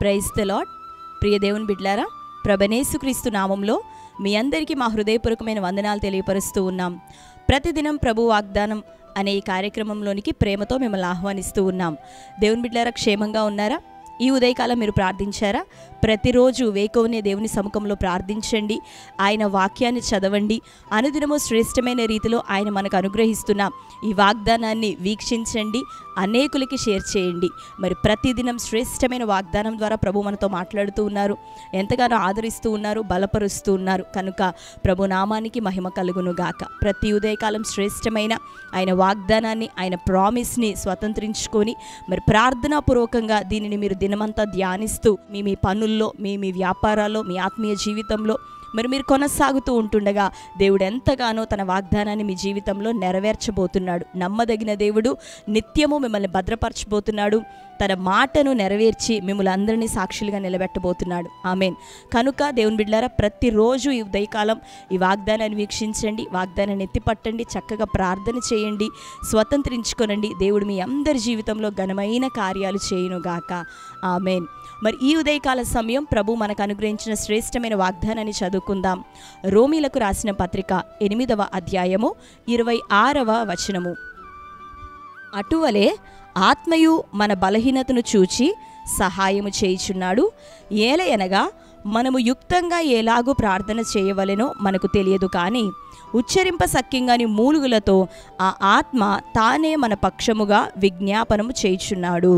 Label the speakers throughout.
Speaker 1: Praise the lord. ప్రియ దేవుని బిడ్డలారా, ప్రభుయేసుక్రీస్తు నామంలో మీ అందరికీ మా హృదయపూర్వకమైన వందనాలు తెలియపరుస్తూ ఉన్నాం. ప్రతిదినం ప్రభు వాగ్దానం అనే ఈ కార్యక్రమంలోనికి ప్రేమతో మిమ్మల్ని ఆహ్వానిస్తూ ఉన్నాం. దేవుని బిడ్డలారా, క్షేమంగా ఉన్నారా? ఈ ఉదయకాలం మీరు ప్రార్థించారా? ప్రతిరోజు వేకువనే దేవుని సముఖంలో ప్రార్థించండి, ఆయన వాక్యాన్ని చదవండి. అనుదినము శ్రేష్టమైన రీతిలో ఆయన మనకు అనుగ్రహిస్తున్న ఈ వాగ్దానాన్ని వీక్షించండి, అనేకులకి షేర్ చేయండి. మరి ప్రతిదినం శ్రేష్టమైన వాగ్దానం ద్వారా ప్రభు మనతో మాట్లాడుతూ ఉన్నారు, ఎంతగానో ఆదరిస్తూ ఉన్నారు, బలపరుస్తూ ఉన్నారు. కనుక ప్రభు నామానికి మహిమ కలుగును గాక. ప్రతి ఉదయకాలం శ్రేష్టమైన ఆయన వాగ్దానాన్ని, ఆయన ప్రామిస్ని స్వతంత్రించుకొని మరి ప్రార్థనాపూర్వకంగా దీనిని మీరు దినమంతా ధ్యానిస్తూ మీ పనుల్లో, మీ వ్యాపారాల్లో, మీ ఆత్మీయ జీవితంలో మరి మీరు కొనసాగుతూ ఉంటుండగా దేవుడు ఎంతగానో తన వాగ్దానాన్ని మీ జీవితంలో నెరవేర్చబోతున్నాడు. నమ్మదగిన దేవుడు నిత్యము మిమ్మల్ని భద్రపరచబోతున్నాడు. తన మాటను నెరవేర్చి మిమ్మల్ని అందరినీ సాక్షులుగా నిలబెట్టబోతున్నాడు. ఆమేన్. కనుక దేవుని బిడ్డలారా, ప్రతిరోజు ఈ ఉదయకాలం ఈ వాగ్దానాన్ని వీక్షించండి, వాగ్దానాన్ని ఎత్తిపట్టండి, చక్కగా ప్రార్థన చేయండి, స్వతంత్రించుకొనండి. దేవుడు మీ అందరి జీవితంలో ఘనమైన కార్యాలు చేయునుగాక. ఆమేన్. మరి ఈ ఉదయకాల సమయం ప్రభు మనకు అనుగ్రహించిన శ్రేష్టమైన వాగ్దానాన్ని చదువుకుందాం. రోమీలకు రాసిన పత్రిక 8వ అధ్యాయము 26వ వచనము. అటువలే ఆత్మయు మన బలహీనతను చూచి సహాయము చేయుచున్నాడు. ఏలయనగా మనము యుక్తంగా ఎలాగూ ప్రార్థన చేయవలెనో మనకు తెలియదు, కానీ ఉచ్చరింప సఖ్యంగాని మూలుగులతో ఆ ఆత్మ తానే మన పక్షముగా విజ్ఞాపనము చేయుచున్నాడు.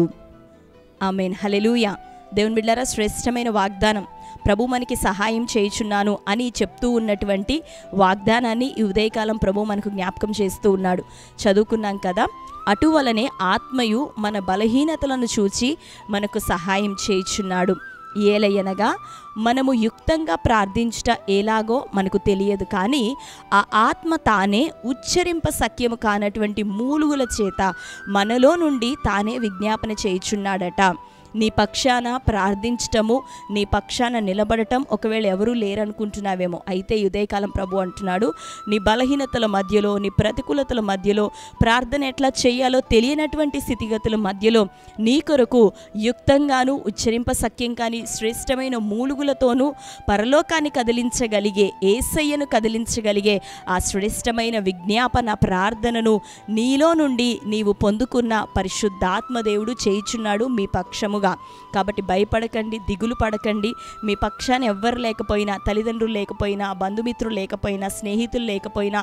Speaker 1: ఆమేన్. హల్లెలూయా. దేవుని బిడ్డలారా, శ్రేష్టమైన వాగ్దానం. ప్రభు మనకి సహాయం చేయుచున్నాను అని చెప్తూ ఉన్నటువంటి వాగ్దానాన్ని ఈ ఉదయకాలం ప్రభు మనకు జ్ఞాపకం చేస్తూ ఉన్నాడు. చదువుకున్నాం కదా. అటువలనే ఆత్మయు మన బలహీనతలను చూచి మనకు సహాయం చేయుచున్నాడు. ఏలయనగా మనము యుక్తంగా ప్రార్థించుట ఎలాగో మనకు తెలియదు, కానీ ఆ ఆత్మ తానే ఉచ్చరింప సఖ్యము కానటువంటి మూలుగుల చేత మనలో నుండి తానే విజ్ఞాపన చేయుచున్నాడట. నీ పక్షాన ప్రార్థించటము, నీ పక్షాన నిలబడటం ఒకవేళ ఎవరూ లేరనుకుంటున్నావేమో. అయితే ఉదయకాలం ప్రభు అంటున్నాడు, నీ బలహీనతల మధ్యలో, నీ ప్రతికూలతల మధ్యలో, ప్రార్థన ఎట్లా చేయాలో తెలియనటువంటి స్థితిగతుల మధ్యలో నీ కొరకు యుక్తంగాను ఉచ్చరింప సఖ్యం కానీ శ్రేష్టమైన మూలుగులతోనూ పరలోకాన్ని కదిలించగలిగే, యేసయ్యను కదిలించగలిగే ఆ శ్రేష్టమైన విజ్ఞాపన ప్రార్థనను నీలో నుండి నీవు పొందుకున్న పరిశుద్ధాత్మ దేవుడు చేయుచున్నాడు మీ పక్షముగా. కాబట్టి భయపడకండి, దిగులు పడకండి. మీ పక్షాన ఎవ్వరు లేకపోయినా, తల్లిదండ్రులు లేకపోయినా, బంధుమిత్రులు లేకపోయినా, స్నేహితులు లేకపోయినా,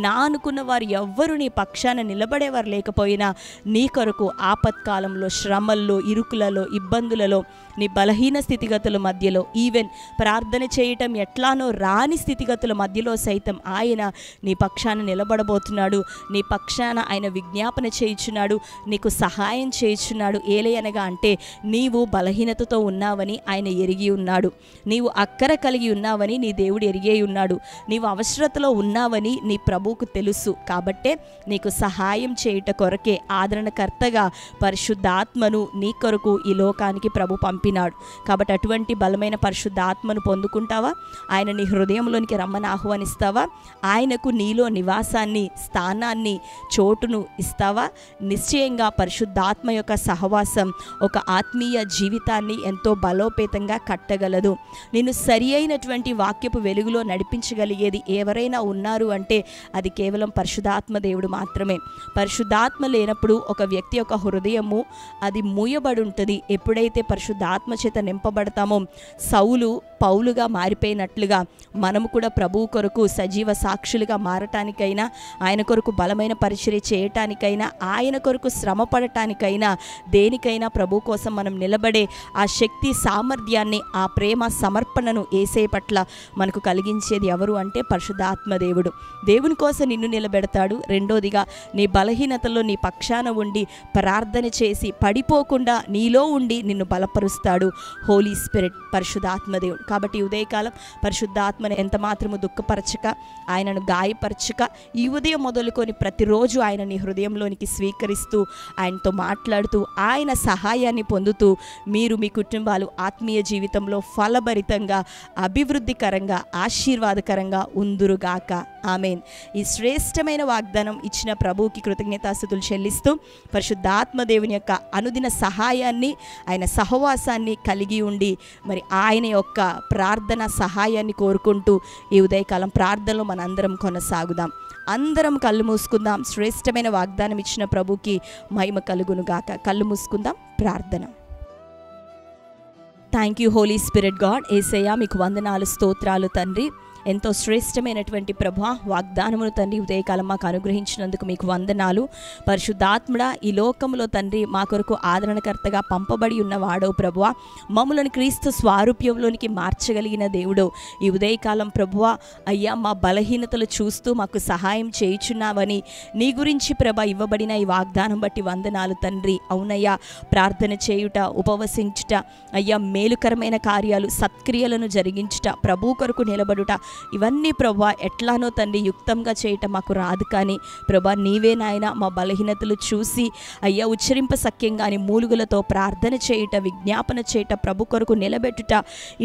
Speaker 1: నా అనుకున్న వారు ఎవ్వరు నీ పక్షాన నిలబడేవారు లేకపోయినా, నీ కొరకు ఆపత్కాలంలో, శ్రమల్లో, ఇరుకులలో, ఇబ్బందులలో, నీ బలహీన స్థితిగతుల మధ్యలో, ఈవెన్ ప్రార్థన చేయటం ఎట్లానో రాని స్థితిగతుల మధ్యలో సైతం ఆయన నీ పక్షాన నిలబడబోతున్నాడు. నీ పక్షాన ఆయన విజ్ఞాపన చేయుచున్నాడు, నీకు సహాయం చేయుచున్నాడు. ఏలయనగా అంటే నీవు బలహీనతతో ఉన్నావని ఆయన ఎరిగి ఉన్నాడు. నీవు అక్కర కలిగి ఉన్నావని నీ దేవుడు ఎరిగే ఉన్నాడు. నీవు అవసరతలో ఉన్నావని నీ ప్రభువుకు తెలుసు. కాబట్టే నీకు సహాయం చేయుట కొరకే ఆదరణకర్తగా పరిశుద్ధాత్మను నీ కొరకు ఈ లోకానికి ప్రభు పంపినాడు. కాబట్టి అటువంటి బలమైన పరిశుద్ధాత్మను పొందుకుంటావా? ఆయన నీ హృదయంలోనికి రమ్మని ఆహ్వానిస్తావా? ఆయనకు నీలో నివాసాన్ని, స్థానాన్ని, చోటును ఇస్తావా? నిశ్చయంగా పరిశుద్ధాత్మ యొక్క సహవాసం ఒక ఆత్మీయ జీవితాన్ని ఎంతో బలోపేతంగా కట్టగలదు. నిన్ను సరి అయినటువంటి వాక్యపు వెలుగులో నడిపించగలిగేది ఎవరైనా ఉన్నారు అంటే అది కేవలం పరిశుద్ధాత్మ దేవుడు మాత్రమే. పరిశుద్ధాత్మ లేనప్పుడు ఒక వ్యక్తి యొక్క హృదయము అది మూయబడి ఉంటుంది. ఎప్పుడైతే పరిశుద్ధాత్మ చేత నింపబడతామో సౌలు పౌలుగా మారిపోయినట్లుగా మనము కూడా ప్రభువు కొరకు సజీవ సాక్షులుగా మారటానికైనా, ఆయన కొరకు బలమైన పరిచర్య చేయటానికైనా, ఆయన కొరకు శ్రమ పడటానికైనా, దేనికైనా ప్రభు కోసం మనం నిలబడే ఆ శక్తి, సామర్థ్యాన్ని, ఆ ప్రేమ సమర్పణను యేసే పట్ల మనకు కలిగించేది ఎవరు అంటే పరిశుద్ధాత్మ దేవుడు. దేవుని కోసం నిన్ను నిలబెడతాడు. రెండోదిగా నీ బలహీనతలో నీ పక్షాన ఉండి ప్రార్థన చేసి పడిపోకుండా నీలో ఉండి నిన్ను బలపరుస్తాడు హోలీ స్పిరిట్, పరిశుద్ధాత్మ దేవుడు. కాబట్టి ఉదయకాలం పరిశుద్ధాత్మను ఎంత మాత్రము దుఃఖపరచక, ఆయనను గాయపరచక, ఈ ఉదయం మొదలుకొని ప్రతిరోజు ఆయన నీ హృదయంలోనికి స్వీకరిస్తూ, ఆయనతో మాట్లాడుతూ, ఆయన సహాయాన్ని పొందుతూ మీరు మీ కుటుంబాలు ఆత్మీయ జీవితంలో ఫలభరితంగా, అభివృద్ధికరంగా, ఆశీర్వాదకరంగా ఉందురుగాక. ఆమేన్. ఈ శ్రేష్టమైన వాగ్దానం ఇచ్చిన ప్రభువుకి కృతజ్ఞతాస్తుతులు చెల్లిస్తూ పరిశుద్ధాత్మ దేవుని యొక్క అనుదిన సహాయాన్ని, ఆయన సహవాసాన్ని కలిగి ఉండి మరి ఆయన యొక్క ప్రార్థన సహాయాన్ని కోరుకుంటూ ఈ ఉదయకాలం ప్రార్థనలో మనందరం కొనసాగుదాం. అందరం కళ్ళు మూసుకుందాం. శ్రేష్టమైన వాగ్దానం ఇచ్చిన ప్రభుకి మహిమ కలుగునుగాక. కళ్ళు మూసుకుందాం. ప్రార్థన. Thank you holy spirit God. యేసయ్యా మీకు వందనాలు, స్తోత్రాలు తండ్రి. ఎంతో శ్రేష్టమైనటువంటి ప్రభువా వాగ్దానమును తండ్రి ఉదయకాలం మాకు అనుగ్రహించినందుకు మీకు వందనాలు. పరిశుద్ధాత్ముడా, ఈ లోకంలో తండ్రి మా కొరకు ఆదరణకర్తగా పంపబడి ఉన్నవాడో ప్రభువా, మమ్ములను క్రీస్తు స్వారూప్యంలోనికి మార్చగలిగిన దేవుడో, ఈ ఉదయకాలం ప్రభువా అయ్యా మా బలహీనతలు చూస్తూ మాకు సహాయం చేయుచున్నావని నీ గురించి ప్రభ ఇవ్వబడిన ఈ వాగ్దానం బట్టి వందనాలు తండ్రి. అవునయ్యా, ప్రార్థన చేయుట, ఉపవసించుట, అయ్యా మేలుకరమైన కార్యాలు, సత్క్రియలను జరిగించుట, ప్రభు కొరకు నిలబడుట, ఇవన్నీ ప్రభా ఎట్లానో తండ్రి యుక్తంగా చేయటం మాకు రాదు. కానీ ప్రభా నీవే నాయన మా బలహీనతలు చూసి అయ్యా ఉచ్చరింప సఖ్యంగాని మూలుగులతో ప్రార్థన చేయుట, విజ్ఞాపన చేయట, ప్రభు కొరకు నిలబెట్టుట,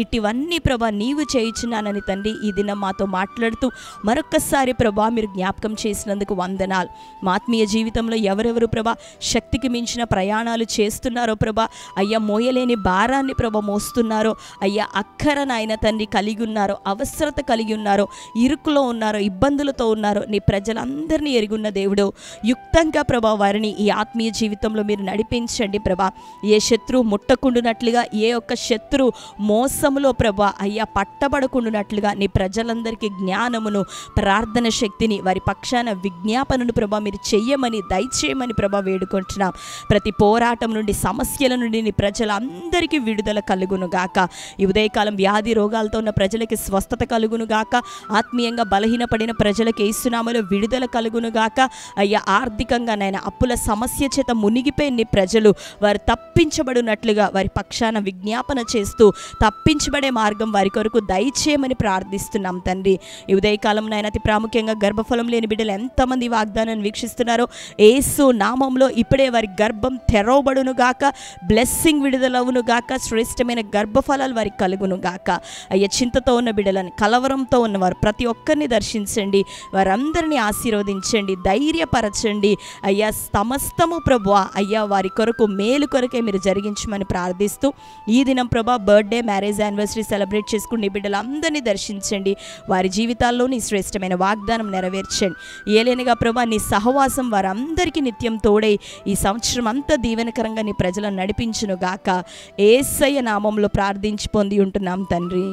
Speaker 1: ఇటువన్నీ ప్రభా నీవు చేయుచున్నానని తండ్రి ఈ దినం మాతో మాట్లాడుతూ మరొక్కసారి ప్రభా మీరు జ్ఞాపకం చేసినందుకు వందనాలు. మా ఆత్మీయ జీవితంలో ఎవరెవరు ప్రభా శక్తికి మించిన ప్రయాణాలు చేస్తున్నారో ప్రభా, అయ్యా మోయలేని భారాన్ని ప్రభా మోస్తున్నారో, అయ్యా అక్కర నాయన తండ్రి కలిగి ఉన్నారో, అవసరత కలిగి ఉన్నారో, ఇరుకులో ఉన్నారో, ఇబ్బందులతో ఉన్నారో, నీ ప్రజలందరినీ ఎరుగున్న దేవుడు యుక్తంగా ప్రభా వారిని ఈ ఆత్మీయ జీవితంలో మీరు నడిపించండి ప్రభా. ఏ శత్రువు ముట్టకుండునట్లుగా, ఏ ఒక్క శత్రువు మోసములో ప్రభా అయ్యా పట్టబడకుండునట్లుగా నీ ప్రజలందరికీ జ్ఞానమును, ప్రార్థన శక్తిని, వారి పక్షాన విజ్ఞాపనను ప్రభా మీరు చెయ్యమని దయచేయమని ప్రభా వేడుకుంటున్నాం. ప్రతి పోరాటం నుండి, సమస్యల నుండి నీ ప్రజలందరికీ విడుదల కలుగును గాక. ఈ ఉదయకాలం వ్యాధి రోగాలతో ఉన్న ప్రజలకి స్వస్థత కలుగును గాక. ఆత్మీయంగా బలహీనపడిన ప్రజలకు యేసునామములో విడుదల కలుగును గాక. అయ్యా ఆర్థికంగా నాయన అప్పుల సమస్య చేత మునిగిపోయిన ప్రజలు వారు తప్పించబడినట్లుగా వారి పక్షాన విజ్ఞాపన చేస్తూ తప్పించబడే మార్గం వారి కొరకు దయచేయమని ప్రార్థిస్తున్నాం తండ్రి. ఈ ఉదయకాలం నాయన అతి ప్రాముఖ్యంగా గర్భఫలం లేని బిడ్డలు ఎంతమంది వాగ్దానాన్ని వీక్షిస్తున్నారో యేసు నామంలో ఇప్పుడే వారి గర్భం తెరవబడును గాక. బ్లెస్సింగ్ విడుదలవును గాక. శ్రేష్టమైన గర్భఫలాలు వారికి కలుగును గాక. అయ్యా చింతతో ఉన్న బిడ్డలని, కలవరంతో ఉన్నవారు ప్రతి ఒక్కరిని దర్శించండి, వారందరినీ ఆశీర్వదించండి, ధైర్యపరచండి. అయ్యా సమస్తము ప్రభువా అయ్యా వారి కొరకు మేలు కొరకే మీరు జరిగించమని ప్రార్థిస్తూ ఈ దినం ప్రభా బర్త్డే, మ్యారేజ్ యానివర్సరీ సెలబ్రేట్ చేసుకుని బిడ్డలందరినీ దర్శించండి. వారి జీవితాల్లో నీ శ్రేష్టమైన వాగ్దానం నెరవేర్చండి. ఏలేనిగా ప్రభా నీ సహవాసం వారందరికీ నిత్యం తోడై ఈ సంవత్సరం అంతా దీవెనకరంగా నీ ప్రజలను నడిపించును గాక. యేసయ్య నామంలో ప్రార్థించి పొంది ఉంటున్నాం తండ్రి.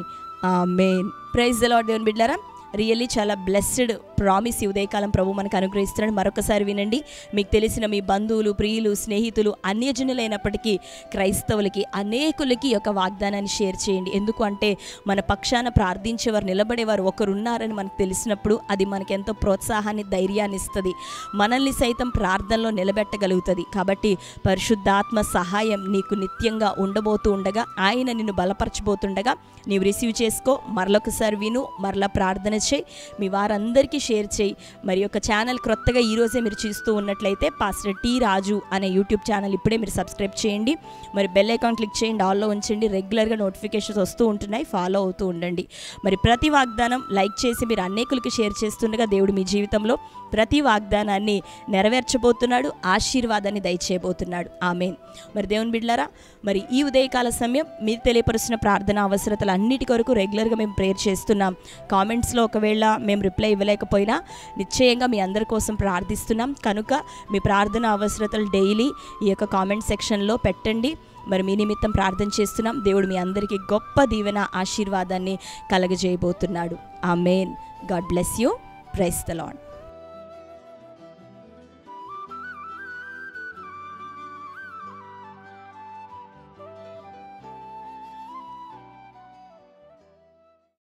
Speaker 1: ఆమేన్. Praise the Lord. దేవుని బిడ్డలారా, రియల్లీ చాలా బ్లెస్డ్ ప్రామిస్ ఈ ఉదయకాలం ప్రభు మనకు అనుగ్రహిస్తున్నాడు. మరొకసారి వినండి. మీకు తెలిసిన మీ బంధువులు, ప్రియులు, స్నేహితులు, అన్యజనులైనప్పటికీ క్రైస్తవులకి అనేకులకి ఈ యొక్క వాగ్దానాన్ని షేర్ చేయండి. ఎందుకు అంటే మన పక్షాన ప్రార్థించేవారు, నిలబడేవారు ఒకరున్నారని మనకు తెలిసినప్పుడు అది మనకెంతో ప్రోత్సాహాన్ని, ధైర్యాన్ని ఇస్తుంది. మనల్ని సైతం ప్రార్థనలో నిలబెట్టగలుగుతుంది. కాబట్టి పరిశుద్ధాత్మ సహాయం నీకు నిత్యంగా ఉండబోతూ ఉండగా, ఆయన నిన్ను బలపరచబోతుండగా నీవు రిసీవ్ చేసుకో. మరొకసారి విను, మరలా ప్రార్థన చేయి, మీ వారందరికీ షేర్ చేయి. మరి యొక్క ఛానల్ క్రొత్తగా ఈరోజే మీరు చూస్తూ ఉన్నట్లయితే పాస్టర్ టి రాజు అనే యూట్యూబ్ ఛానల్ ఇప్పుడే మీరు సబ్స్క్రైబ్ చేయండి. మరి బెల్ ఐకాన్ క్లిక్ చేయండి, ఆల్లో ఉంచండి. రెగ్యులర్గా నోటిఫికేషన్స్ వస్తూ ఉంటున్నాయి, ఫాలో అవుతూ ఉండండి. మరి ప్రతి వాగ్దానం లైక్ చేసి మీరు అనేకులకి షేర్ చేస్తుండగా దేవుడు మీ జీవితంలో ప్రతి వాగ్దానాన్ని నెరవేర్చబోతున్నాడు, ఆశీర్వాదాన్ని దయచేయబోతున్నాడు. ఆమేన్. మరి దేవుని బిడ్డలారా, మరి ఈ ఉదయకాల సమయం మీరు తెలియపరుస్తున్న ప్రార్థన అవసరతలు అన్నిటి కొరకు రెగ్యులర్గా మేము ప్రేయర్ చేస్తున్నాం. కామెంట్స్లో ఒకవేళ మేము రిప్లై ఇవ్వలేకపోయినా నిశ్చయంగా మీ అందరి కోసం ప్రార్థిస్తున్నాం. కనుక మీ ప్రార్థన అవసరతలు డైలీ ఈ యొక్క కామెంట్ సెక్షన్లో పెట్టండి. మరి మీ నిమిత్తం ప్రార్థన చేస్తున్నాం. దేవుడు మీ అందరికీ గొప్ప దీవెన, ఆశీర్వాదాన్ని కలగజేయబోతున్నాడు. Amen. God bless you. Praise the lord.